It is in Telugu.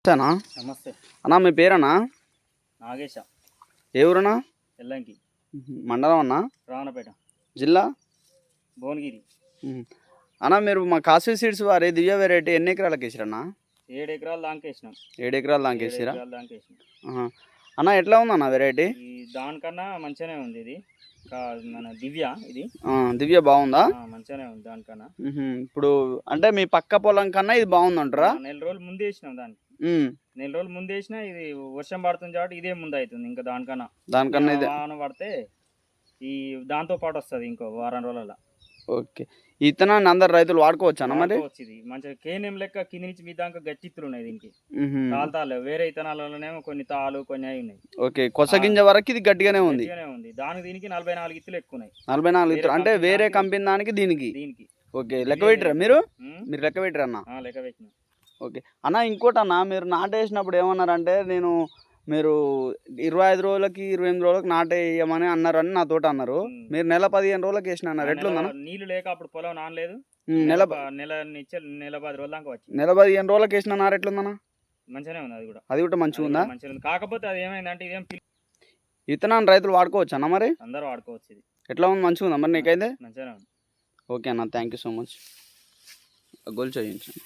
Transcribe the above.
నమస్తేనా నమస్తే అన్నా, మీ పేరన్నా? నాగేశ. ఏ ఊరన్నా? ఎల్లంకి. మండలం అన్నా? రావణపేట. జిల్లా? భువనగిరి. అన్నా, మీరు మా కాశీ సీడ్స్ వారి దివ్య వెరైటీ ఎన్ని ఎకరాలకు వేసిరన్నా? 7 ఎకరాలు దాకేసినాం. 7 ఎకరాలు దాకేసిరా? దాకేసినాం. అన్నా, ఎట్లా ఉందన్న వెరైటీ? ఈ దానికన్నా మంచిగానే ఉంది ఇది. మన దివ్య ఇది. దివ్య బాగుందా? మంచిగానే ఉంది దానికన్నా. ఇప్పుడు అంటే మీ పక్క పొలం కన్నా ఇది బాగుందంటారా? 4 రోజులు ముందు వేసినాం దానికి. 4 రోజులు ముందు వేసినా ఇది వర్షం పడుతుంది కాబట్టి ఇదే ముందు అవుతుంది. ఇంకా దానికన్నా ఇది వాన పడితే ఈ దాంతో పాటు వస్తుంది ఇంకో వారం రోజుల. ఓకే. ఈ విత్తనాన్ని అందరు రైతులు వాడుకోవచ్చు అన్న? మరి వచ్చింది మంచిగా కేనేం లెక్క కింది నుంచి మీ దాకా గట్టిత్తులు ఉన్నాయి దీనికి. తాళ్ళు వేరే విత్తనాలలోనేమో కొన్ని తాళ్ళు కొన్ని అవి ఉన్నాయి. ఓకే, కొసగింజ వరకు ఇది గట్టిగానే ఉంది. దానికి దీనికి 44 ఇత్తులు ఎక్కువ ఉన్నాయి. 44 ఇత్తులు అంటే వేరే కంపెనీ దానికి దీనికి. ఓకే, లెక్క పెట్టిరా మీరు? మీరు లెక్క పెట్టిరా అన్న? లెక్క పెట్టినా. ఓకే అన్న, ఇంకోటి అన్న, మీరు నాటేసినప్పుడు ఏమన్నారంటే మీరు 25 రోజులకి 28 రోజులకి నాటేయమని అన్నారని నాతోటి అన్నారు. మీరు నెల 15 రోజులకి వేసిన అన్నారు. ఎట్లుందన్న? నీళ్ళు లేక అప్పుడు పొలం నానలేదు. నెల 10 రోజుల దాకా వచ్చి నెల 15 రోజులకి వేసిన నారు ఎట్లుందన్న? మంచిగానే ఉంది. అది కూడా మంచిగా ఉందా? మంచిగా ఉంది. కాకపోతే అది ఏమైందంటే ఇదేం విత్తనాన్ని రైతులు వాడుకోవచ్చు అన్న? మరి అందరూ వాడుకోవచ్చు. ఇది ఎట్లా ఉంది? మంచిగా ఉందా మరి నీకైతే? మంచిగానే ఉంది. ఓకే అన్న, thank you so much. Goal చేయించండి.